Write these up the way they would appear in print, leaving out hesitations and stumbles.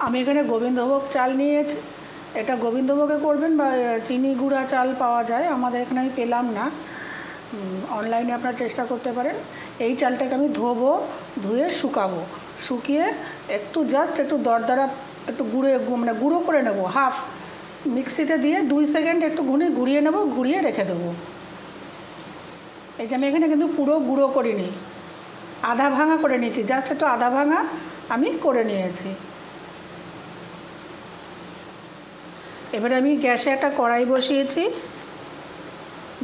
আমি এখানে গোবিন্দভোগ চাল নিয়েছি। এটা গোবিন্দভোগে করবেন বা চিনি গুঁড়া চাল পাওয়া যায়, আমাদের এখানে আমি পেলাম না, অনলাইনে আপনারা চেষ্টা করতে পারেন। এই চালটাকে আমি ধোবো, ধুয়ে শুকাবো, শুকিয়ে একটু জাস্ট একটু দরদরা একটু গুঁড়ো করে নেব, হাফ মিক্সিতে দিয়ে 2 সেকেন্ড একটু ঘুরিয়ে নেব, ঘুরিয়ে রেখে দেবো। এই যে আমি এখানে কিন্তু পুরো গুঁড়ো করিনি, আধা ভাঙা করে নিয়েছি, জাস্ট একটু আধা ভাঙা আমি করে নিয়েছি। এবারে আমি গ্যাসে একটা কড়াই বসিয়েছি,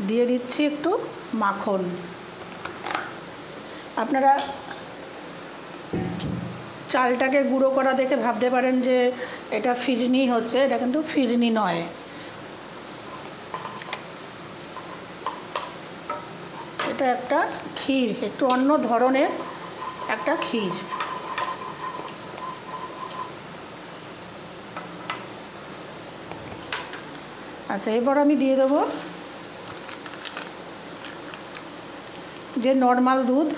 দিয়ে দিচ্ছি একটু মাখন। আপনারা চালটাকে গুঁড়ো করা দেখে ভাবতে পারেন যে এটা ফিরনি হচ্ছে, এটা কিন্তু ফিরনি নয়। এটা একটা ক্ষীর, একটু অন্য ধরনের একটা ক্ষীর। আচ্ছা, এবার আমি দিয়ে দেবো যে নর্মাল দুধ,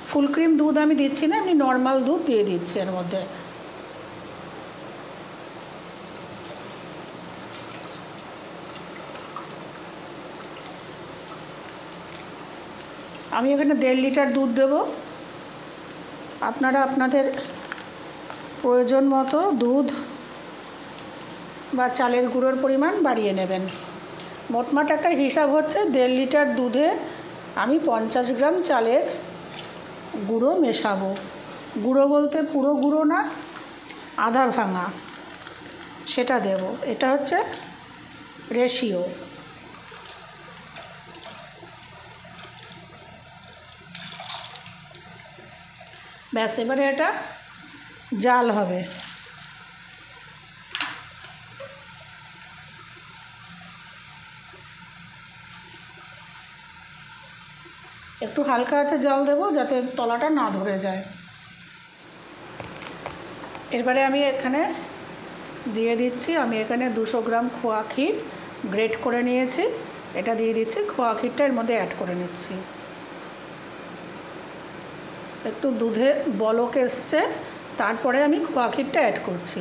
ফুল ক্রিম দুধ আমি দিচ্ছি না, আমি নর্মাল দুধ দিয়ে দিচ্ছি এর মধ্যে। আমি এখানে 1.5 লিটার দুধ দেব। আপনারা আপনাদের প্রয়োজন মতো দুধ বা চালের গুঁড়োর পরিমাণ বাড়িয়ে নেবেন। মোটমাট একটা হিসাব হচ্ছে 1.5 লিটার দুধে আমি 50 গ্রাম চালের গুঁড়ো মেশাবো। গুঁড়ো বলতে পুরো গুঁড়ো না, আধা ভাঙা, সেটা দেব। এটা হচ্ছে রেশিও। ব্যাস, এবারে এটা জাল হবে। একটু হালকা আছে জল দেবো যাতে তলাটা না ধরে যায়। এবারে আমি এখানে দিয়ে দিচ্ছি, আমি এখানে 200 গ্রাম খোয়া ক্ষীর গ্রেট করে নিয়েছি, এটা দিয়ে দিচ্ছি। খোয়া ক্ষীরটা এর মধ্যে অ্যাড করে নিচ্ছি। একটু দুধে বলক এসছে, তারপরে আমি খোয়া ক্ষীরটা অ্যাড করছি।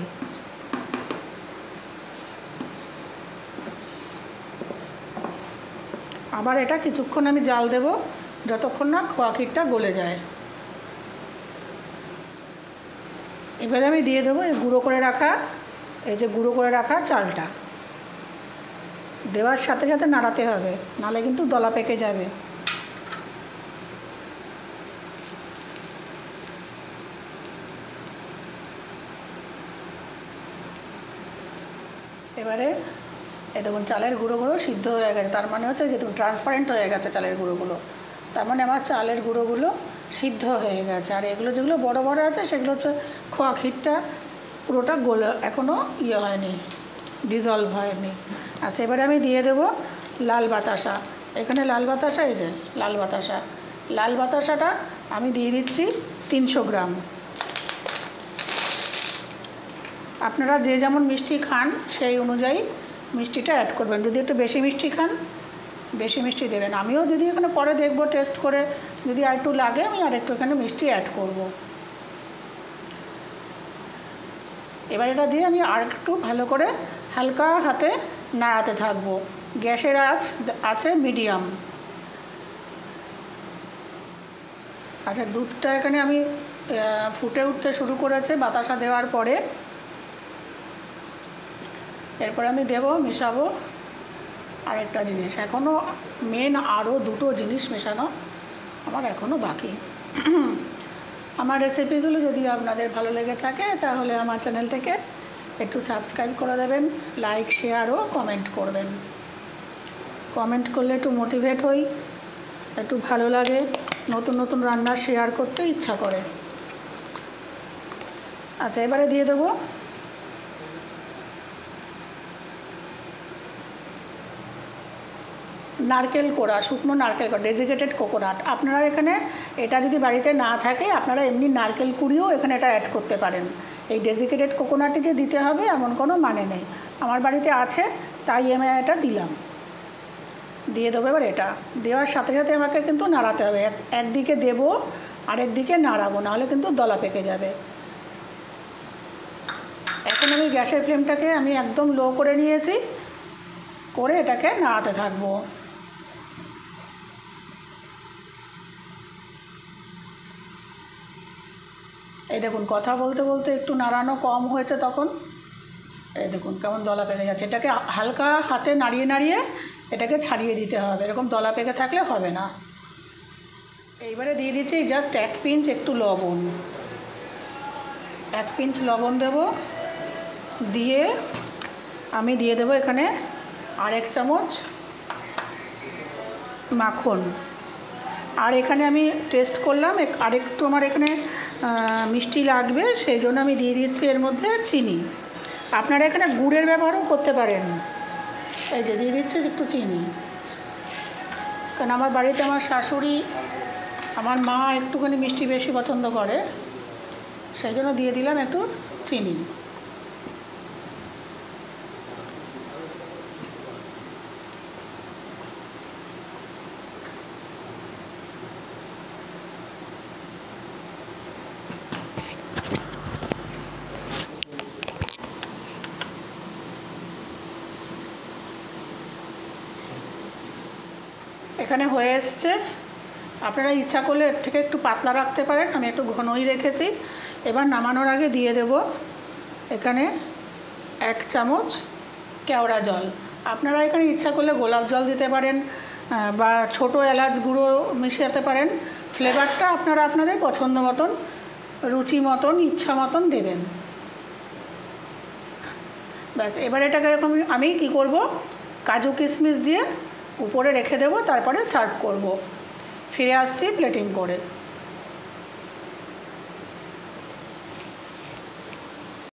আবার এটা কিছুক্ষণ আমি জাল দেব, যতক্ষণ না খোয়া ক্ষীরটা গলে যায়। এবারে আমি দিয়ে দেবো এই গুঁড়ো করে রাখা, এই যে গুঁড়ো করে রাখা চালটা। দেওয়ার সাথে সাথে নাড়াতে হবে, নাহলে কিন্তু দলা পেকে যাবে। এবারে এই দেখুন চালের গুঁড়োগুলো সিদ্ধ হয়ে গেছে, তার মানে হচ্ছে যে ট্রান্সপারেন্ট হয়ে গেছে চালের গুঁড়োগুলো, তার মানে আমার চালের গুঁড়োগুলো সিদ্ধ হয়ে গেছে। আর এগুলো যেগুলো বড় বড় আছে সেগুলো হচ্ছে খোয়া ক্ষীরটা পুরোটা এখনও হয়নি, ডিজলভ হয়নি। আচ্ছা, এবারে আমি দিয়ে দেব লাল বাতাসা। এখানে লাল বাতাসা, এই যে লাল বাতাসাটা আমি দিয়ে দিচ্ছি 300 গ্রাম। আপনারা যে যেমন মিষ্টি খান সেই অনুযায়ী মিষ্টিটা অ্যাড করবেন। যদি একটু বেশি মিষ্টি খান, বেশি মিষ্টি দেবেন। আমিও যদি এখানে পরে দেখব টেস্ট করে, যদি আর একটু লাগে আমি আর একটু এখানে মিষ্টি অ্যাড করব। এবার এটা দিয়ে আমি আর একটু ভালো করে হালকা হাতে নাড়াতে থাকবো। গ্যাসের আঁচ আছে মিডিয়াম। আচ্ছা, দুধটা এখানে আমি ফুটে উঠতে শুরু করেছে বাতাসা দেওয়ার পরে। এরপরে আমি মেশাবো আরেকটা জিনিস। এখনও মেন আরও 2টো জিনিস মেশানো আমার এখনও বাকি। আমার রেসিপিগুলো যদি আপনাদের ভালো লেগে থাকে তাহলে আমার চ্যানেলটাকে একটু সাবস্ক্রাইব করে দেবেন, লাইক, শেয়ার ও কমেন্ট করবেন। কমেন্ট করলে একটু মোটিভেট হই, একটু ভালো লাগে, নতুন নতুন রান্না শেয়ার করতে ইচ্ছা করে। আচ্ছা, এবারে দিয়ে দেবো নারকেল কোড়া, শুকনো নারকেল কোড়া, ডেজিকেটেড কোকোনাট। আপনারা এখানে এটা যদি বাড়িতে না থাকে আপনারা এমনি নারকেল কুড়িও এখানে এটা অ্যাড করতে পারেন। এই ডেজিকেটেড কোকোনাটই যে দিতে হবে এমন কোনো মানে নেই। আমার বাড়িতে আছে তাই আমি এটা দিলাম, দিয়ে দেবো। এবার এটা দেওয়ার সাথে সাথে আমাকে কিন্তু নাড়াতে হবে। একদিকে দেবো, আরেকদিকে নাড়াবো, নাহলে কিন্তু দলা পেকে যাবে। এখন আমি গ্যাসের ফ্লেমটাকে আমি একদম লো করে নিয়েছি, করে এটাকে নাড়াতে থাকবো। এই দেখুন কথা বলতে বলতে একটু নাড়ানো কম হয়েছে, তখন এই দেখুন কেমন দলা পেকে যাচ্ছে। এটাকে হালকা হাতে নাড়িয়ে নাড়িয়ে এটাকে ছাড়িয়ে দিতে হবে, এরকম দলা পেকে থাকলে হবে না। এইবারে দিয়ে দিচ্ছি জাস্ট 1 পিঞ্চ একটু লবণ, 1 পিঞ্চ লবণ দেব, দিয়ে আমি দিয়ে দেবো এখানে 1 চামচ মাখন। আর এখানে আমি টেস্ট করলাম আরেকটু আমার এখানে মিষ্টি লাগবে, সেই জন্য আমি দিয়ে দিচ্ছি এর মধ্যে চিনি। আপনারা এখানে গুড়ের ব্যবহারও করতে পারেন। এই যে দিয়ে দিচ্ছি একটু চিনি, কারণ আমার বাড়িতে আমার শাশুড়ি আমার মা একটুখানি মিষ্টি বেশি পছন্দ করে, সেই জন্য দিয়ে দিলাম একটু চিনি। এখানে হয়ে এসছে। আপনারা ইচ্ছা করলে এর থেকে একটু পাতলা রাখতে পারেন, আমি একটু ঘনই রেখেছি। এবার নামানোর আগে দিয়ে দেব এখানে 1 চামচ কেওড়া জল। আপনারা এখানে ইচ্ছা করলে গোলাপ জল দিতে পারেন বা ছোটো এলাচ গুঁড়ো মিশাতে পারেন। ফ্লেভারটা আপনারা আপনাদের পছন্দ মতন, রুচি মতন, ইচ্ছা মতন দেবেন। ব্যাস, এবার এটাকে আমি কি করব, কাজু কিশমিশ দিয়ে উপরে রেখে দেবো, তারপরে সার্ভ করব। ফিরে আসছি প্লেটিং করে।